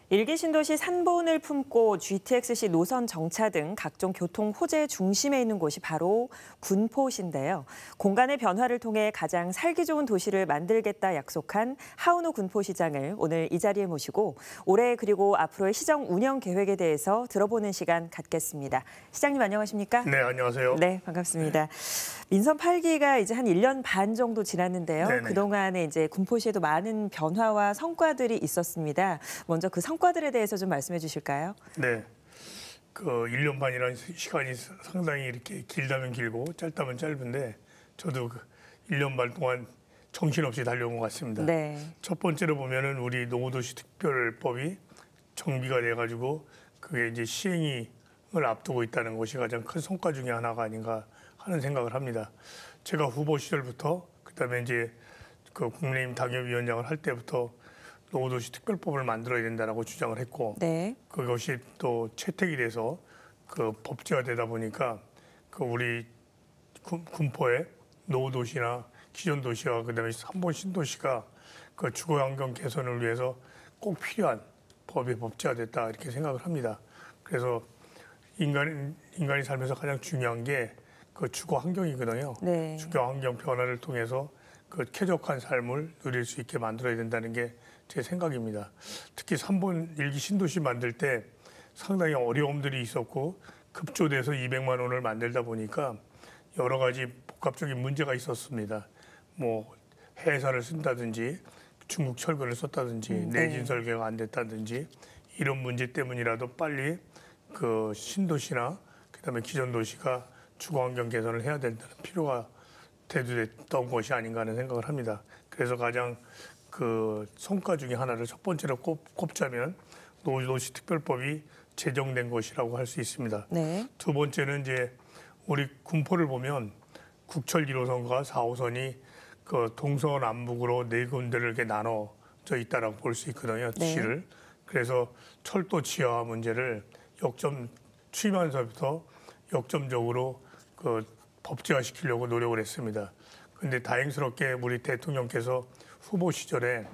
일기 신도시 산본을 품고 GTX-C 노선 정차 등 각종 교통 호재의 중심에 있는 곳이 바로 군포시인데요. 공간의 변화를 통해 가장 살기 좋은 도시를 만들겠다 약속한 하은호 군포시장을 오늘 이 자리에 모시고 올해 그리고 앞으로의 시정 운영 계획에 대해서 들어보는 시간 갖겠습니다. 시장님 안녕하십니까? 네, 안녕하세요. 네, 반갑습니다. 민선 8기가 이제 한 1년 반 정도 지났는데요. 네네. 그동안에 이제 군포시에도 많은 변화와 성과들이 있었습니다. 먼저 그 성과들에 대해서 좀 말씀해 주실까요? 네, 그 1년 반이라는 시간이 상당히 이렇게 길다면 길고 짧다면 짧은데 저도 그 1년 반 동안 정신없이 달려온 것 같습니다. 네. 첫 번째로 보면은 우리 노후도시 특별법이 정비가 돼가지고 그게 이제 시행을 앞두고 있다는 것이 가장 큰 성과 중에 하나가 아닌가 하는 생각을 합니다. 제가 후보 시절부터 그다음에 이제 그 국민의힘 당협위원장을 할 때부터 노후도시 특별법을 만들어야 된다라고 주장을 했고, 네. 그것이 또 채택이 돼서 그 법제가 되다 보니까 그 우리 군포의 노후도시나 기존 도시와 그다음에 산본 신도시가 그 주거 환경 개선을 위해서 꼭 필요한 법이 법제가 됐다 이렇게 생각을 합니다. 그래서 인간이 살면서 가장 중요한 게 그 주거 환경이거든요. 네. 주거 환경 변화를 통해서 그 쾌적한 삶을 누릴 수 있게 만들어야 된다는 게 제 생각입니다. 특히 산본 일기 신도시 만들 때 상당히 어려움들이 있었고 급조돼서 200만 원을 만들다 보니까 여러 가지 복합적인 문제가 있었습니다. 뭐 해사를 쓴다든지 중국 철근을 썼다든지 내진 설계가 안 됐다든지 이런 문제 때문이라도 빨리 그 신도시나 그다음에 기존 도시가 주거 환경 개선을 해야 된다는 필요가 대두됐던 것이 아닌가 하는 생각을 합니다. 그래서 가장 그 성과 중에 하나를 첫 번째로 꼽자면 노후도시 특별법이 제정된 것이라고 할 수 있습니다. 네. 두 번째는 이제 우리 군포를 보면 국철 1호선과 4호선이 그 동서남북으로 네 군데를 이렇게 나눠져 있다라고 볼 수 있거든요. 네. 시를. 그래서 철도 지하 문제를 취임하면서부터 역점적으로 그 법제화시키려고 노력을 했습니다. 그런데 다행스럽게 우리 대통령께서 후보 시절에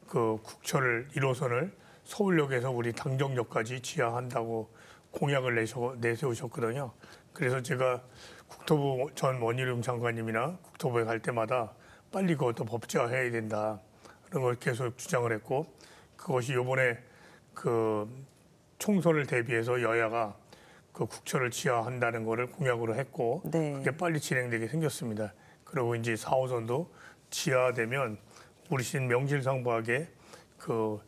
그 국철 1호선을 서울역에서 우리 당정역까지 지하한다고 공약을 내세우셨거든요. 그래서 제가 국토부 전 원희룡 장관님이나 국토부에 갈 때마다 빨리 그것도 법제화해야 된다 그런 걸 계속 주장을 했고, 그것이 이번에 그 총선을 대비해서 여야가 그 국철을 지하한다는 거를 공약으로 했고, 네. 그게 빨리 진행되게 생겼습니다. 그리고 이제 4호선도 지하되면 우리 시는 명실상부하게 그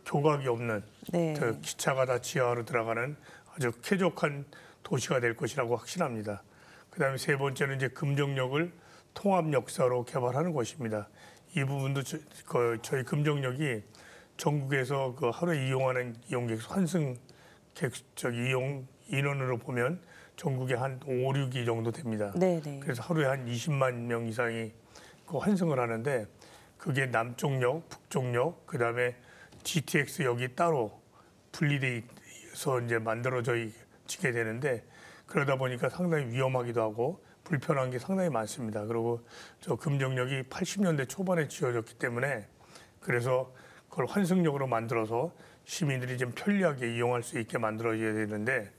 교각이 없는 네. 그 기차가 다 지하로 들어가는 아주 쾌적한 도시가 될 것이라고 확신합니다. 그다음에 세 번째는 이제 금정역을 통합역사로 개발하는 것입니다. 이 부분도 저희 금정역이 전국에서 그 하루에 이용하는 이용객 환승 이용 인원으로 보면 전국에 한 5, 6위 정도 됩니다. 네네. 그래서 하루에 한 20만 명 이상이 그 환승을 하는데, 그게 남쪽역, 북쪽역, 그다음에 GTX역이 따로 분리돼서 이제 만들어지게 되는데, 그러다 보니까 상당히 위험하기도 하고 불편한 게 상당히 많습니다. 그리고 저 금정역이 80년대 초반에 지어졌기 때문에 그래서 그걸 환승역으로 만들어서 시민들이 좀 편리하게 이용할 수 있게 만들어져야 되는데,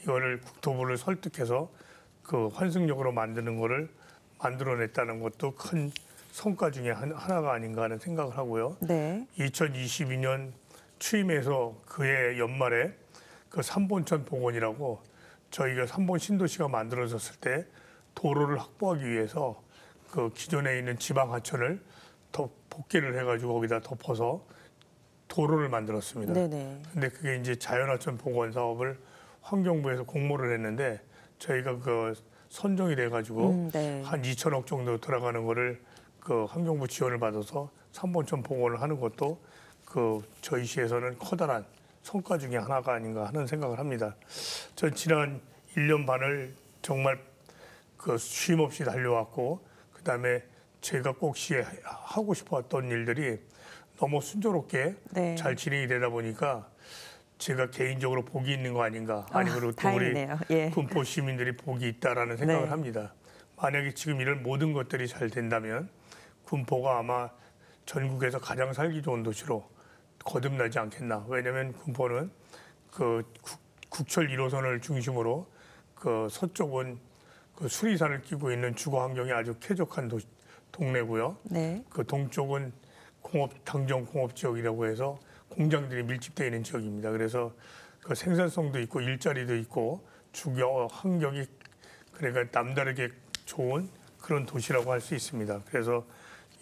이거를 국토부를 설득해서 그 환승역으로 만드는 거를 만들어냈다는 것도 큰 성과 중에 하나가 아닌가 하는 생각을 하고요. 네. 2022년 취임해서 그해 연말에 그 삼본천 복원이라고 저희가 삼본 신도시가 만들어졌을 때 도로를 확보하기 위해서 그 기존에 있는 지방 하천을 더 복개를 해가지고 거기다 덮어서 도로를 만들었습니다. 네네. 근데 그게 이제 자연하천 복원 사업을 환경부에서 공모를 했는데 저희가 그 선정이 돼가지고 네. 한 2천억 정도 들어가는 거를 그 환경부 지원을 받아서 삼본천 복원을 하는 것도 그 저희 시에서는 커다란 성과 중에 하나가 아닌가 하는 생각을 합니다. 전 지난 1년 반을 정말 그 쉼 없이 달려왔고, 그다음에 제가 꼭 시에 하고 싶었던 일들이 너무 순조롭게 네. 잘 진행이 되다 보니까 제가 개인적으로 복이 있는 거 아닌가, 아니면 또 우리 다행이네요. 예. 군포 시민들이 복이 있다라는 생각을 네. 합니다. 만약에 지금 이런 모든 것들이 잘 된다면 군포가 아마 전국에서 가장 살기 좋은 도시로 거듭나지 않겠나. 왜냐하면 군포는 그 국철 1호선을 중심으로 그 서쪽은 그 수리산을 끼고 있는 주거 환경이 아주 쾌적한 동네고요. 네. 그 동쪽은 당정 공업 지역이라고 해서 공장들이 밀집되어 있는 지역입니다. 그래서 그 생산성도 있고 일자리도 있고 주거 환경이 그러니까 남다르게 좋은 그런 도시라고 할 수 있습니다. 그래서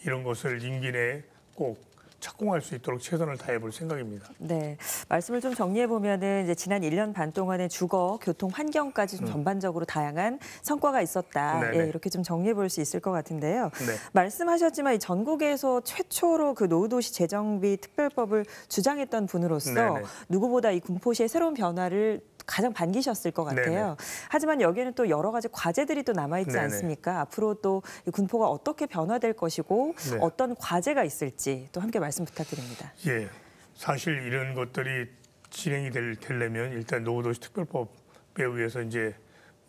이런 것을 임기 내에 꼭 착공할 수 있도록 최선을 다해 볼 생각입니다. 네, 말씀을 좀 정리해 보면은 이제 지난 1년 반 동안의 주거, 교통 환경까지 좀 전반적으로 다양한 성과가 있었다. 예, 이렇게 좀 정리해 볼 수 있을 것 같은데요. 네. 말씀하셨지만 이 전국에서 최초로 그 노후도시 재정비 특별법을 주장했던 분으로서 네네. 누구보다 이 군포시의 새로운 변화를 가장 반기셨을 것 같아요. 네네. 하지만 여기에는 또 여러 가지 과제들이 또 남아있지 네네. 않습니까? 앞으로 또 이 군포가 어떻게 변화될 것이고 네. 어떤 과제가 있을지 또 함께 말씀 부탁드립니다. 예, 사실 이런 것들이 진행이 되려면 일단 노후도시 특별법에 의해서 이제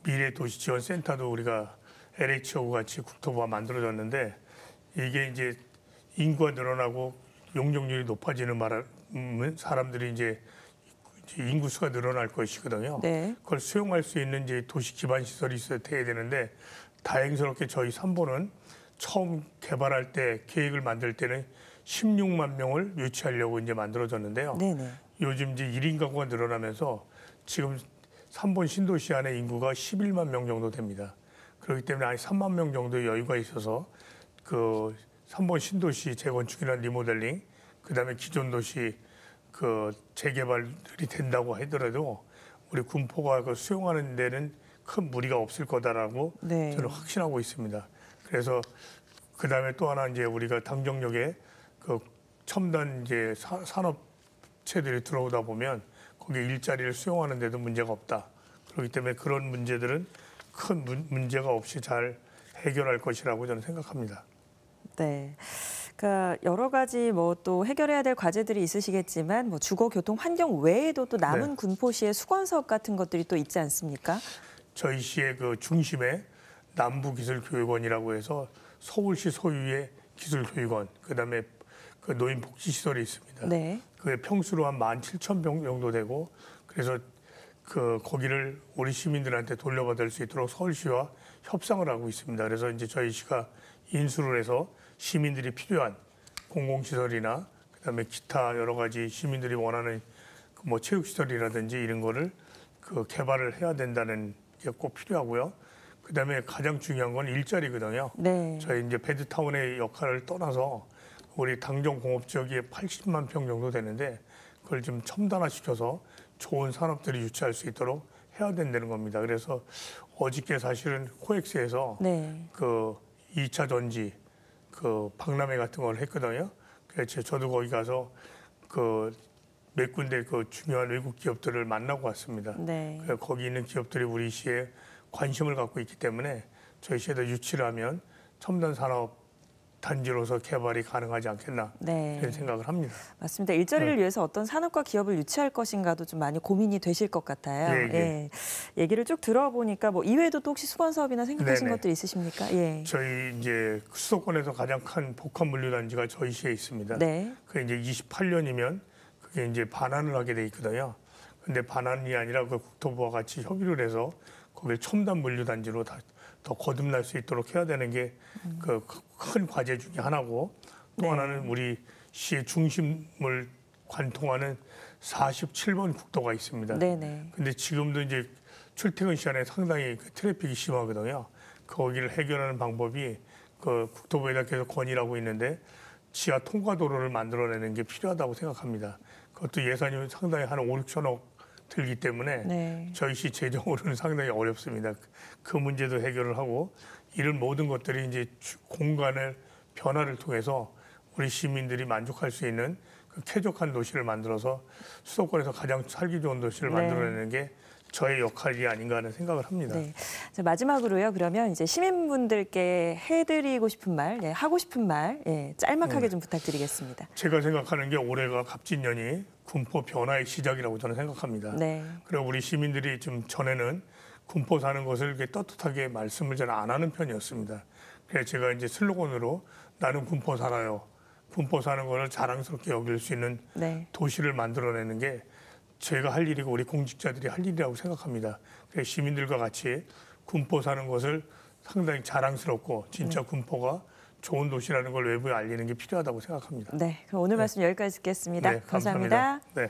미래도시지원센터도 우리가 LH하고 같이 국토부가 만들어졌는데 이게 이제 인구가 늘어나고 용적률이 높아지는 바람은 사람들이 이제 인구수가 늘어날 것이거든요. 네. 그걸 수용할 수 있는 이제 도시 기반 시설이 있어야 되는데 다행스럽게 저희 삼보는 처음 개발할 때 계획을 만들 때는 16만 명을 유치하려고 이제 만들어졌는데요. 네네. 요즘 이제 1인 가구가 늘어나면서 지금 3번 신도시 안에 인구가 11만 명 정도 됩니다. 그렇기 때문에 한 3만 명 정도의 여유가 있어서 그 3번 신도시 재건축이나 리모델링, 그다음에 기존 도시 그 재개발이 된다고 하더라도 우리 군포가 그 수용하는 데는 큰 무리가 없을 거다라고 네. 저는 확신하고 있습니다. 그래서 그다음에 또 하나 이제 우리가 당정역에 그 첨단 이제 산업체들이 들어오다 보면 거기 일자리를 수용하는 데도 문제가 없다. 그렇기 때문에 그런 문제들은 큰 문제가 없이 잘 해결할 것이라고 저는 생각합니다. 네. 그러니까 여러 가지 뭐 또 해결해야 될 과제들이 있으시겠지만 뭐 주거, 교통, 환경 외에도 또 남은 네. 군포시의 수건 사업 같은 것들이 또 있지 않습니까? 저희 시의 그 중심에 남부기술교육원이라고 해서 서울시 소유의 기술교육원, 그다음에 그 노인복지시설이 있습니다. 네. 그게 평수로 한 17,000평 정도 되고 그래서 그 거기를 우리 시민들한테 돌려받을 수 있도록 서울시와 협상을 하고 있습니다. 그래서 이제 저희 시가 인수를 해서 시민들이 필요한 공공시설이나 그다음에 기타 여러 가지 시민들이 원하는 뭐 체육시설이라든지 이런 거를 그 개발을 해야 된다는 게 꼭 필요하고요. 그다음에 가장 중요한 건 일자리거든요. 네. 저희 이제 베드타운의 역할을 떠나서 우리 당정 공업 지역이 80만 평 정도 되는데 그걸 좀 첨단화시켜서 좋은 산업들이 유치할 수 있도록 해야 된다는 겁니다. 그래서 어저께 사실은 코엑스에서 네. 그 2차 전지 그 박람회 같은 걸 했거든요. 그래서 저도 거기 가서 그 몇 군데 그 중요한 외국 기업들을 만나고 왔습니다. 네. 그래서 거기 있는 기업들이 우리 시에 관심을 갖고 있기 때문에 저희 시에도 유치를 하면 첨단 산업 단지로서 개발이 가능하지 않겠나 네. 이런 생각을 합니다. 맞습니다. 일자리를 위해서 어떤 산업과 기업을 유치할 것인가도 좀 많이 고민이 되실 것 같아요. 예, 예. 얘기를 쭉 들어보니까 뭐 이외에도 또 혹시 수건 사업이나 생각하신 네네. 것들이 있으십니까? 예. 저희 이제 수도권에서 가장 큰 복합 물류 단지가 저희 시에 있습니다. 네. 그게 이제 28년이면 그게 이제 반환을 하게 돼 있거든요. 근데 반환이 아니라 그 국토부와 같이 협의를 해서 거기를 첨단 물류 단지로 더 거듭날 수 있도록 해야 되는 게 그 큰 과제 중에 하나고 또 네. 하나는 우리 시의 중심을 관통하는 47번 국도가 있습니다. 네네. 근데 지금도 이제 출퇴근 시간에 상당히 그 트래픽이 심하거든요. 거기를 해결하는 방법이 그 국토부에다 계속 건의를 하고 있는데 지하 통과도로를 만들어내는 게 필요하다고 생각합니다. 그것도 예산이 상당히 한 5, 6천억 들기 때문에 네. 저희 시 재정으로는 상당히 어렵습니다. 그 문제도 해결을 하고 이런 모든 것들이 이제 공간의 변화를 통해서 우리 시민들이 만족할 수 있는 그 쾌적한 도시를 만들어서 수도권에서 가장 살기 좋은 도시를 네. 만들어내는 게 저의 역할이 아닌가 하는 생각을 합니다. 네. 자, 마지막으로요. 그러면 이제 시민분들께 해드리고 싶은 말, 예, 하고 싶은 말, 예, 짤막하게 좀 부탁드리겠습니다. 제가 생각하는 게 올해가 갑진년이 군포 변화의 시작이라고 저는 생각합니다. 네. 그리고 우리 시민들이 좀 전에는 군포 사는 것을 이렇게 떳떳하게 말씀을 잘 안 하는 편이었습니다. 그래서 제가 이제 슬로건으로 나는 군포 살아요. 군포 사는 것을 자랑스럽게 여길 수 있는 네. 도시를 만들어내는 게 제가 할 일이고 우리 공직자들이 할 일이라고 생각합니다. 그래서 시민들과 같이 군포 사는 것을 상당히 자랑스럽고 진짜 군포가 좋은 도시라는 걸 외부에 알리는 게 필요하다고 생각합니다. 네, 그럼 오늘 말씀 여기까지 듣겠습니다. 네, 감사합니다. 네.